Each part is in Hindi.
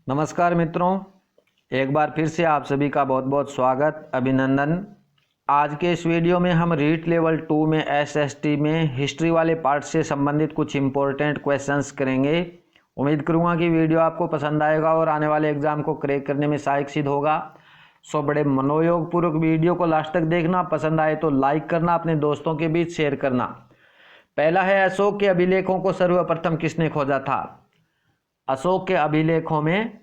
नमस्कार मित्रों, एक बार फिर से आप सभी का बहुत बहुत स्वागत, अभिनंदन। आज के इस वीडियो में हम रीट लेवल 2 में एसएसटी में हिस्ट्री वाले पार्ट से संबंधित कुछ इम्पोर्टेंट क्वेश्चंस करेंगे। उम्मीद करूँगा कि वीडियो आपको पसंद आएगा और आने वाले एग्जाम को क्रैक करने में सहायक सिद्ध होगा। सो बड़े मनोयोग पूर्वक वीडियो को लास्ट तक देखना, पसंद आए तो लाइक करना, अपने दोस्तों के बीच शेयर करना। पहला है, अशोक के अभिलेखों को सर्वप्रथम किसने खोजा था? अशोक के अभिलेखों में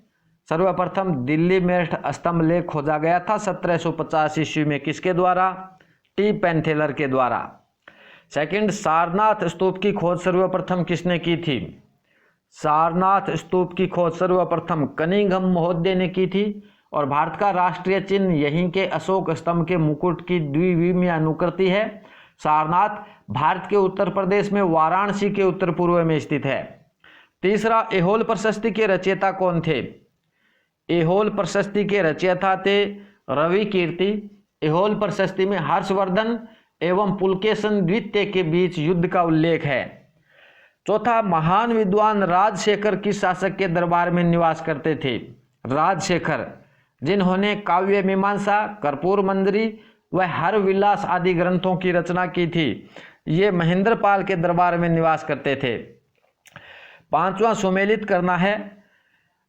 सर्वप्रथम दिल्ली मेरठ स्तंभ लेख खोजा गया था 1750 ईस्वी में। किसके द्वारा? टी पेंथेलर के द्वारा। सेकंड, सारनाथ स्तूप की खोज सर्वप्रथम किसने की थी? सारनाथ स्तूप की खोज सर्वप्रथम कनिंघम महोदय ने की थी और भारत का राष्ट्रीय चिन्ह यहीं के अशोक स्तंभ के मुकुट की द्विविमीय अनुकृति है। सारनाथ भारत के उत्तर प्रदेश में वाराणसी के उत्तर पूर्व में स्थित है। तीसरा, एहोल प्रशस्ति के रचयिता कौन थे? एहोल प्रशस्ति के रचयिता थे रवि कीर्ति। एहोल प्रशस्ति में हर्षवर्धन एवं पुलकेशन द्वितीय के बीच युद्ध का उल्लेख है। चौथा, महान विद्वान राजशेखर किस शासक के दरबार में निवास करते थे? राजशेखर, जिन्होंने काव्य मीमांसा, कर्पूर मंजरी व हर विलास आदि ग्रंथों की रचना की थी, ये महेंद्रपाल के दरबार में निवास करते थे। पांचवा, सुमेलित करना है।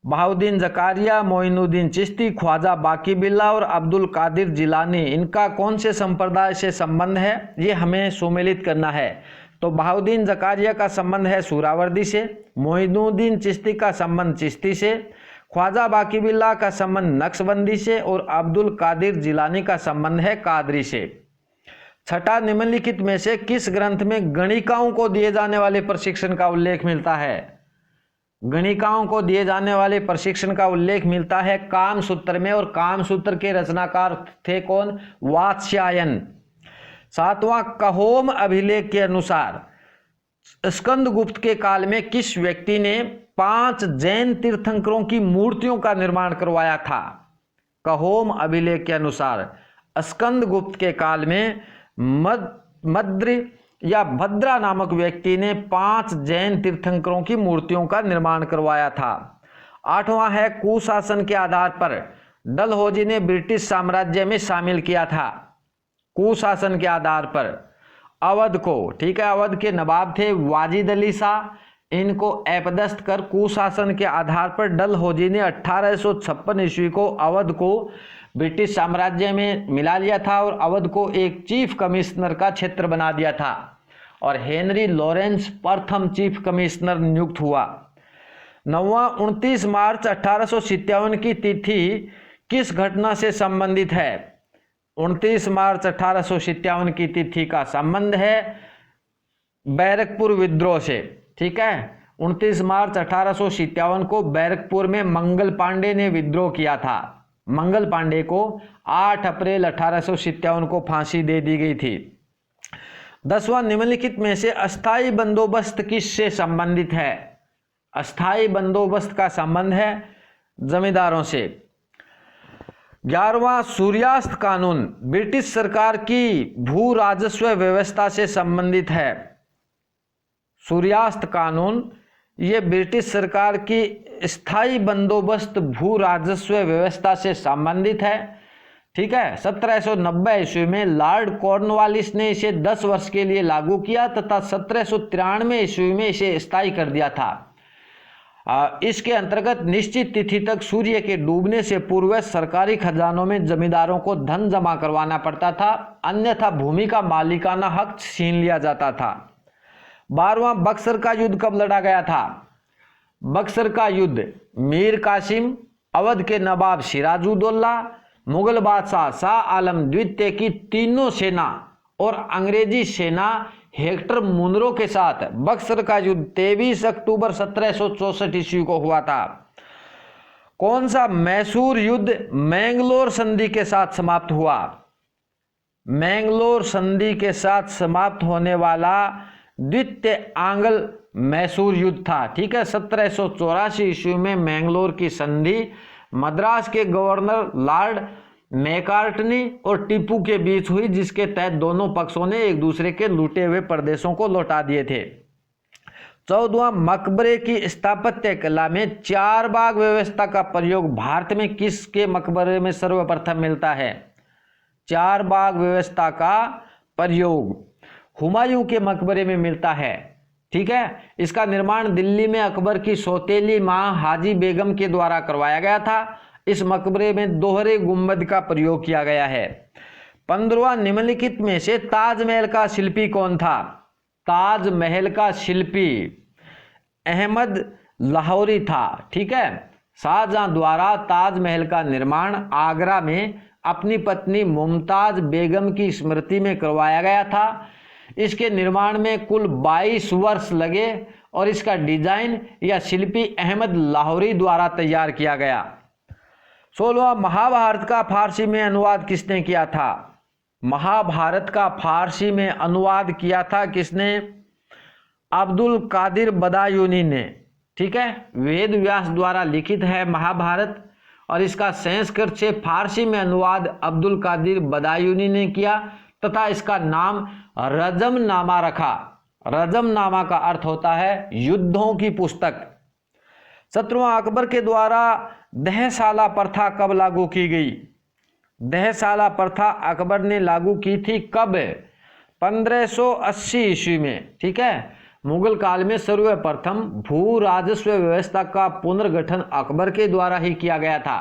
बहाउद्दीन जकारिया, मोइनुद्दीन चिश्ती, ख्वाजा बाकी बिल्ला और अब्दुल कादिर जिलानी, इनका कौन से संप्रदाय से संबंध है? ये हमें सुमेलित करना है। तो बहाउद्दीन जकारिया का संबंध है सुहरावर्दी से, मोइनुद्दीन चिश्ती का संबंध चिश्ती से, ख्वाजा बाकी बिल्ला का संबंध नक्शबंदी से और अब्दुल कादिर जिलानी का संबंध है कादरी से। छठा, निम्नलिखित में से किस ग्रंथ में गणिकाओं को दिए जाने वाले प्रशिक्षण का उल्लेख मिलता है? गणिकाओं को दिए जाने वाले प्रशिक्षण का उल्लेख मिलता है कामसूत्र में, और कामसूत्र के रचनाकार थे कौन? वात्स्यायन। सातवां, कहोम अभिलेख के अनुसार स्कंदगुप्त के काल में किस व्यक्ति ने 5 जैन तीर्थंकरों की मूर्तियों का निर्माण करवाया था? कहोम अभिलेख के अनुसार स्कंदगुप्त के काल में मद्र या भद्रा नामक व्यक्ति ने 5 जैन तीर्थंकरों की मूर्तियों का निर्माण करवाया था। आठवां है, कुशासन के आधार पर डलहौजी ने ब्रिटिश साम्राज्य में शामिल किया था। कुशासन के आधार पर अवध को, ठीक है, अवध के नवाब थे वाजिद अली शाह, इनको अपदस्थ कर कुशासन के आधार पर डलहौजी ने 1856 ईस्वी को अवध को ब्रिटिश साम्राज्य में मिला लिया था और अवध को एक चीफ कमिश्नर का क्षेत्र बना दिया था और हेनरी लॉरेंस प्रथम चीफ कमिश्नर नियुक्त हुआ। नौवां, 29 मार्च 1857 की तिथि किस घटना से संबंधित है? 29 मार्च 1857 की तिथि का संबंध है बैरकपुर विद्रोह से। ठीक है, 29 मार्च 1857 को बैरकपुर में मंगल पांडे ने विद्रोह किया था। मंगल पांडे को 8 अप्रैल 1857 को फांसी दे दी गई थी। 10वां, निम्नलिखित में से अस्थाई बंदोबस्त किससे संबंधित है? अस्थाई बंदोबस्त का संबंध है जमींदारों से। 11वां, सूर्यास्त कानून ब्रिटिश सरकार की भू राजस्व व्यवस्था से संबंधित है। सूर्यास्त कानून ये ब्रिटिश सरकार की स्थायी बंदोबस्त भू राजस्व व्यवस्था से संबंधित है। ठीक है, 1790 ईस्वी में लॉर्ड कॉर्नवालिस ने इसे 10 वर्ष के लिए लागू किया तथा 1793 ईस्वी में इसे स्थायी कर दिया था। इसके अंतर्गत निश्चित तिथि तक सूर्य के डूबने से पूर्व सरकारी खजानों में जमींदारों को धन जमा करवाना पड़ता था, अन्यथा भूमि का मालिकाना हक छीन लिया जाता था। 12वां, बक्सर का युद्ध कब लड़ा गया था? बक्सर का युद्ध मीर कासिम, अवध के नवाब सिराजुद्दौला, मुगल बादशाह शाह आलम द्वितीय की तीनों सेना और अंग्रेजी सेना हेक्टर मुनरो के साथ बक्सर का युद्ध 23 अक्टूबर 1764 ईस्वी को हुआ था। कौन सा मैसूर युद्ध मैंगलोर संधि के साथ समाप्त हुआ? मैंगलोर संधि के साथ समाप्त होने वाला द्वितीय आंग्ल मैसूर युद्ध था। ठीक है, 1784 ईस्वी में मैंगलोर की संधि मद्रास के गवर्नर लॉर्ड मैकार्टनी और टीपू के बीच हुई, जिसके तहत दोनों पक्षों ने एक दूसरे के लूटे हुए प्रदेशों को लौटा दिए थे। 14वां, मकबरे की स्थापत्य कला में 4 बाग व्यवस्था का प्रयोग भारत में किसके मकबरे में सर्वप्रथम मिलता है? 4 बाग व्यवस्था का प्रयोग हुमायूं के मकबरे में मिलता है। ठीक है, इसका निर्माण दिल्ली में अकबर की सौतेली मां हाजी बेगम के द्वारा करवाया गया था। इस मकबरे में दोहरे गुंबद का प्रयोग किया गया है। 15वां, निम्नलिखित में से ताजमहल का शिल्पी कौन था? ताजमहल का शिल्पी अहमद लाहौरी था। ठीक है, शाहजहां द्वारा ताजमहल का निर्माण आगरा में अपनी पत्नी मुमताज बेगम की स्मृति में करवाया गया था। इसके निर्माण में कुल 22 वर्ष लगे और इसका डिजाइन या शिल्पी अहमद लाहौरी द्वारा तैयार किया गया। 16वां, महाभारत का फारसी में अनुवाद किसने किया था? महाभारत का फारसी में अनुवाद किया था किसने? अब्दुल कादिर बदायूनी ने। ठीक है, वेद व्यास द्वारा लिखित है महाभारत और इसका संस्कृत से फारसी में अनुवाद अब्दुल कादिर बदायूनी ने किया तथा इसका नाम रजमनामा रखा। रजमनामा का अर्थ होता है युद्धों की पुस्तक। 17वां, अकबर के द्वारा दहशाला प्रथा कब लागू की गई? दहशाला प्रथा अकबर ने लागू की थी कब? 1580 ईस्वी में। ठीक है, मुगल काल में सर्वप्रथम भू राजस्व व्यवस्था का पुनर्गठन अकबर के द्वारा ही किया गया था।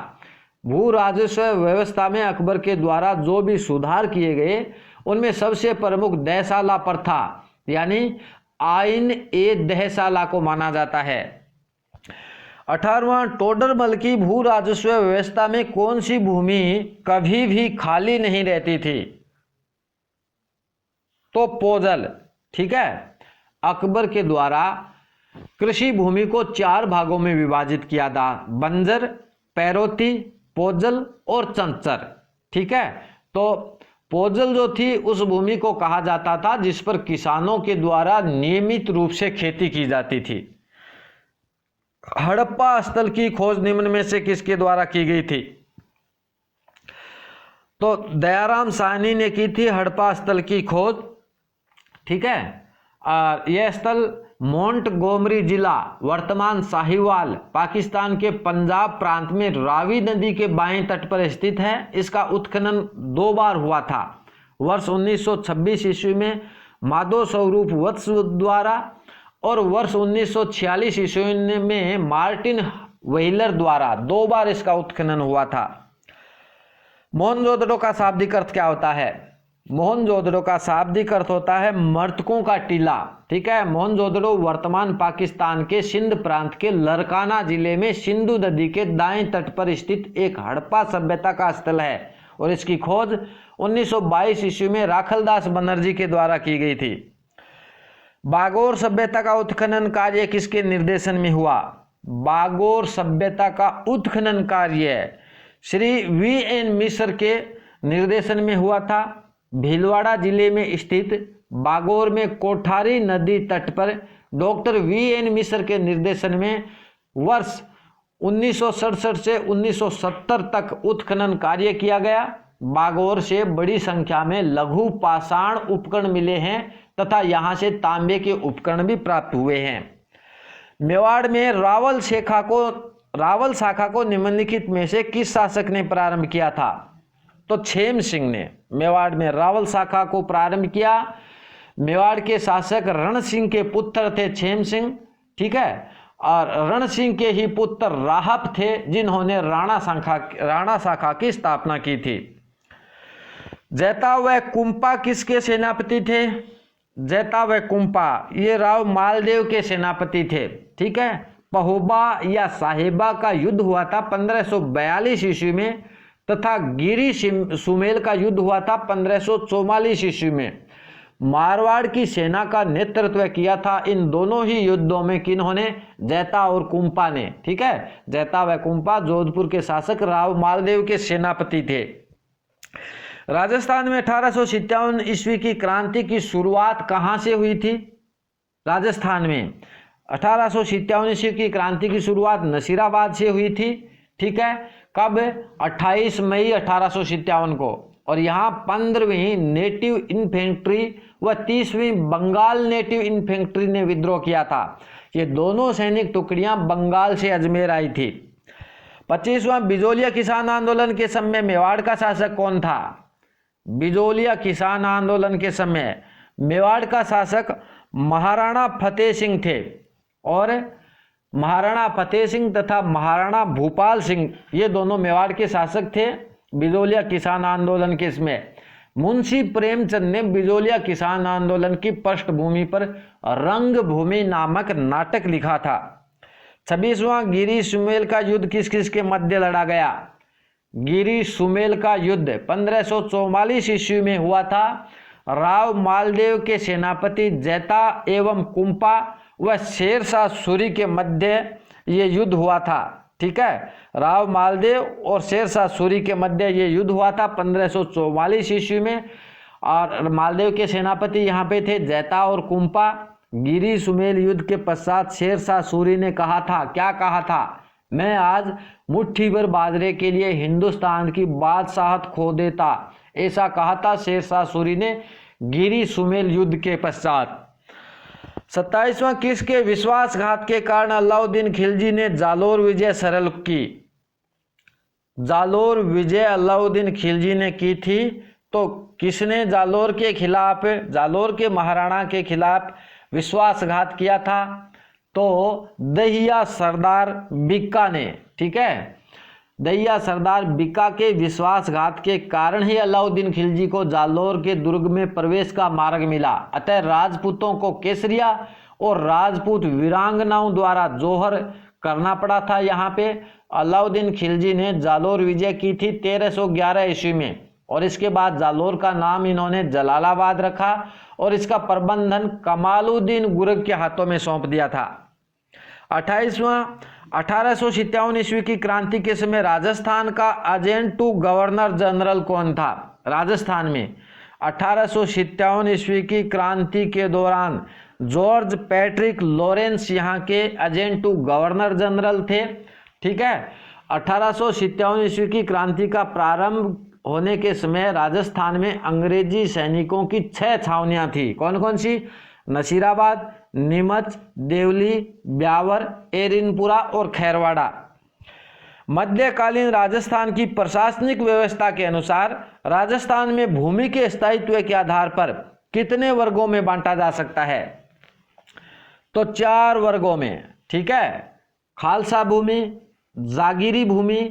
भू राजस्व व्यवस्था में अकबर के द्वारा जो भी सुधार किए गए उनमें सबसे प्रमुख दहशाला प्रथा यानी आइन ए दहशाला को माना जाता है। 18वां, टोडरमल की भू राजस्व व्यवस्था में कौन सी भूमि कभी भी खाली नहीं रहती थी? तो पोजल। ठीक है, अकबर के द्वारा कृषि भूमि को 4 भागों में विभाजित किया था, बंजर, पैरोती, पोजल और चंचर। ठीक है, तो पोजल जो थी उस भूमि को कहा जाता था जिस पर किसानों के द्वारा नियमित रूप से खेती की जाती थी। हड़प्पा स्थल की खोज निम्न में से किसके द्वारा की गई थी? तो दयाराम साहनी ने की थी हड़प्पा स्थल की खोज। ठीक है, और यह स्थल मोंटगोमरी जिला वर्तमान साहिवाल पाकिस्तान के पंजाब प्रांत में रावी नदी के बाएं तट पर स्थित है। इसका उत्खनन 2 बार हुआ था, वर्ष 1926 ईस्वी में माधव स्वरूप वत्स द्वारा और वर्ष 1946 ईस्वी में मार्टिन व्हीलर द्वारा 2 बार इसका उत्खनन हुआ था। मोहनजोदड़ो का शाब्दिक अर्थ क्या होता है? मोहनजोदड़ो का शाब्दिक अर्थ होता है मर्तकों का टीला। ठीक है, मोहनजोदड़ो वर्तमान पाकिस्तान के सिंध प्रांत के लरकाना जिले में सिंधु नदी के दाएं तट पर स्थित एक हड़प्पा सभ्यता का स्थल है और इसकी खोज 1922 ईस्वी में राखलदास बनर्जी के द्वारा की गई थी। बागोर सभ्यता का उत्खनन कार्य किसके निर्देशन में हुआ? बागोर सभ्यता का उत्खनन कार्य श्री वी.एन. मिश्र के निर्देशन में हुआ था। भीलवाड़ा जिले में स्थित बागोर में कोठारी नदी तट पर डॉक्टर वी.एन. मिश्र के निर्देशन में वर्ष 1967 से 1970 तक उत्खनन कार्य किया गया। बागोर से बड़ी संख्या में लघु पाषाण उपकरण मिले हैं तथा यहाँ से तांबे के उपकरण भी प्राप्त हुए हैं। मेवाड़ में रावल शाखा को निम्नलिखित में से किस शासक ने प्रारंभ किया था? तो छेम सिंह ने मेवाड़ में रावल शाखा को प्रारंभ किया। मेवाड़ के शासक रण सिंह के पुत्र थे छेम सिंह। ठीक है, और रण सिंह के ही पुत्र राहप थे जिन्होंने राणा शाखा की स्थापना की थी। जैता व कुंपा किसके सेनापति थे? जैता व कुंपा ये राव मालदेव के सेनापति थे। ठीक है, पहोबा या साहिबा का युद्ध हुआ था 1542 ईस्वी में तथा गिरी सुमेल का युद्ध हुआ था 1544 ईस्वी में। मारवाड़ की सेना का नेतृत्व किया था इन दोनों ही युद्धों में किन्होंने? जैता और कुंपा ने। ठीक है, जैता व कुंपा जोधपुर के शासक राव मालदेव के सेनापति थे। राजस्थान में 1857 ईस्वी की क्रांति की शुरुआत कहां से हुई थी? राजस्थान में 1857 ईस्वी की क्रांति की शुरुआत नसीराबाद से हुई थी। ठीक है, कब? 28 मई 1857 को। और यहाँ 15वीं नेटिव इन्फेंट्री व 30वीं बंगाल नेटिव इन्फेंट्री ने विद्रोह किया था। ये दोनों सैनिक टुकड़ियां बंगाल से अजमेर आई थी। 25वां बिजोलिया किसान आंदोलन के समय मेवाड़ का शासक कौन था? बिजोलिया किसान आंदोलन के समय मेवाड़ का शासक महाराणा फतेह सिंह थे और महाराणा फतेह सिंह तथा महाराणा भूपाल सिंह ये दोनों मेवाड़ के शासक थे बिजोलिया किसान आंदोलन के समय। मुंशी प्रेमचंद ने बिजोलिया किसान आंदोलन की पृष्ठभूमि पर रंगभूमि नामक नाटक लिखा था। 26वां गिरी सुमेल का युद्ध किस किस के मध्य लड़ा गया? गिरी सुमेल का युद्ध 1544 ईस्वी में हुआ था। राव मालदेव के सेनापति जैता एवं कुंपा व शेरशाह सूरी के मध्य ये युद्ध हुआ था। ठीक है, राव मालदेव और शेरशाह सूरी के मध्य ये युद्ध हुआ था 1544 ईस्वी में। और मालदेव के सेनापति यहाँ पे थे जैता और कुंपा। गिरी सुमेल युद्ध के पश्चात शेरशाह सूरी ने कहा था, क्या कहा था? मैं आज मुट्ठी भर बाजरे के लिए हिंदुस्तान की बादशाहत खो देता, ऐसा कहा था शेरशाह सूरी ने गिरी सुमेल युद्ध के पश्चात। 27वां किसके विश्वासघात के कारण अलाउद्दीन खिलजी ने जालोर विजय सरल की? जालोर विजय अलाउद्दीन खिलजी ने की थी। तो किसने जालोर के खिलाफ, जालोर के महाराणा के खिलाफ विश्वासघात किया था? तो दहिया सरदार बिक्का ने। ठीक है, दहिया सरदार बिक्का के विश्वासघात के कारण ही अलाउद्दीन खिलजी को जालोर के दुर्ग में प्रवेश का मार्ग मिला। अतः राजपूतों को केसरिया और राजपूत वीरांगनाओं द्वारा जोहर करना पड़ा था। यहाँ पे अलाउद्दीन खिलजी ने जालोर विजय की थी 1311 ईस्वी में और इसके बाद जालोर का नाम इन्होंने जलालाबाद रखा और इसका प्रबंधन कमालुद्दीन गुरग के हाथों में सौंप दिया था। 28वां 1857 ईस्वी की क्रांति के समय राजस्थान का एजेंट टू गवर्नर जनरल कौन था? राजस्थान में 1857 ईस्वी की क्रांति के दौरान जॉर्ज पैट्रिक लॉरेंस यहाँ के एजेंट टू गवर्नर जनरल थे। ठीक है, 1857 ईस्वी की क्रांति का प्रारंभ होने के समय राजस्थान में अंग्रेजी सैनिकों की 6 छावनियां थी। कौन कौन सी? नसीराबाद, नीमच, देवली, ब्यावर, एरिनपुरा और खैरवाड़ा। मध्यकालीन राजस्थान की प्रशासनिक व्यवस्था के अनुसार राजस्थान में भूमि के स्थायित्व के आधार पर कितने वर्गों में बांटा जा सकता है? तो 4 वर्गों में। ठीक है, खालसा भूमि, जागीरी भूमि,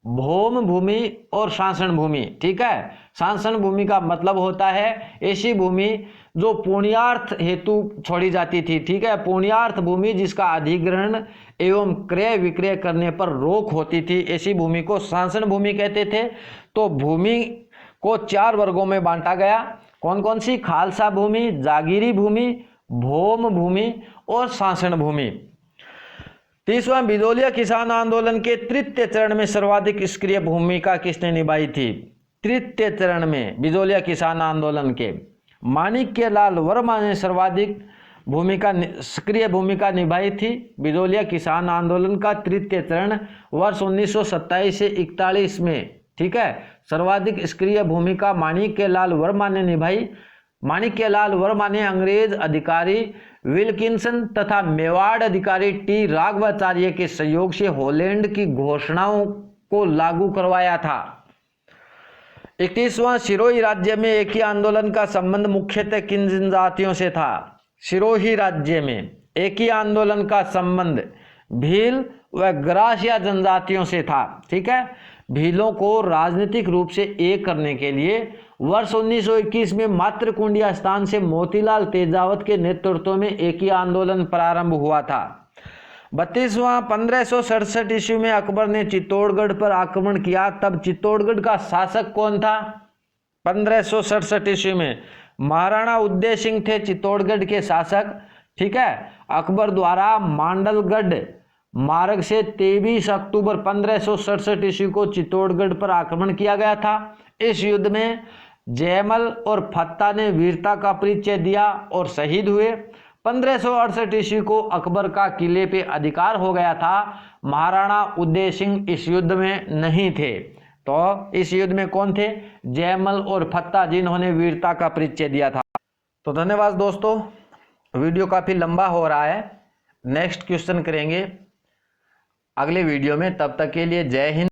भौम भूमि और शासन भूमि। ठीक है, शासन भूमि का मतलब होता है ऐसी भूमि जो पुण्यार्थ हेतु छोड़ी जाती थी। ठीक है, पुण्यार्थ भूमि जिसका अधिग्रहण एवं क्रय विक्रय करने पर रोक होती थी, ऐसी भूमि को शासन भूमि कहते थे। तो भूमि को 4 वर्गों में बांटा गया। कौन कौन सी? खालसा भूमि, जागीरी भूमि, भौम भूमि और शासन भूमि। 30वां बिजोलिया किसान आंदोलन के तृतीय चरण में सर्वाधिक सक्रिय भूमिका किसने निभाई थी? तृतीय चरण में बिजोलिया किसान आंदोलन के माणिक्यलाल वर्मा ने सर्वाधिक सक्रिय भूमिका निभाई थी। बिजोलिया किसान आंदोलन का तृतीय चरण वर्ष 1927 से 41 में, ठीक है, सर्वाधिक सक्रिय भूमिका माणिक्यलाल वर्मा ने निभाई। माणिक्यलाल वर्मा ने अंग्रेज अधिकारी विल्किंसन तथा मेवाड़ अधिकारी टी राघवाचार्य के सहयोग से हॉलैंड की घोषणाओं को लागू करवाया था। 31वां सिरोही राज्य में एकी आंदोलन का संबंध मुख्यतः किन जनजातियों से था? सिरोही राज्य में एकी आंदोलन का संबंध भील व ग्रासिया जनजातियों से था। ठीक है, भीलों को राजनीतिक रूप से एक करने के लिए वर्ष 1921 में मातृकुंडिया स्थान से मोतीलाल तेजावत के नेतृत्व में एकी आंदोलन प्रारंभ हुआ था। 32वां 1567 ईस्वी में अकबर ने चित्तौड़गढ़ पर आक्रमण किया, तब चित्तौड़गढ़ का शासक कौन था? 1567 ईस्वी में महाराणा उदय सिंह थे चित्तौड़गढ़ के शासक। ठीक है, अकबर द्वारा मांडलगढ़ मार्ग से 23 अक्टूबर 1567 ईस्वी को चित्तौड़गढ़ पर आक्रमण किया गया था। इस युद्ध में जयमल और फत्ता ने वीरता का परिचय दिया और शहीद हुए। 1568 ईस्वी को अकबर का किले पे अधिकार हो गया था। महाराणा उदय सिंह इस युद्ध में नहीं थे। तो इस युद्ध में कौन थे? जयमल और फत्ता, जिन्होंने वीरता का परिचय दिया था। तो धन्यवाद दोस्तों, वीडियो काफ़ी लंबा हो रहा है। नेक्स्ट क्वेश्चन करेंगे अगले वीडियो में। तब तक के लिए जय हिंद।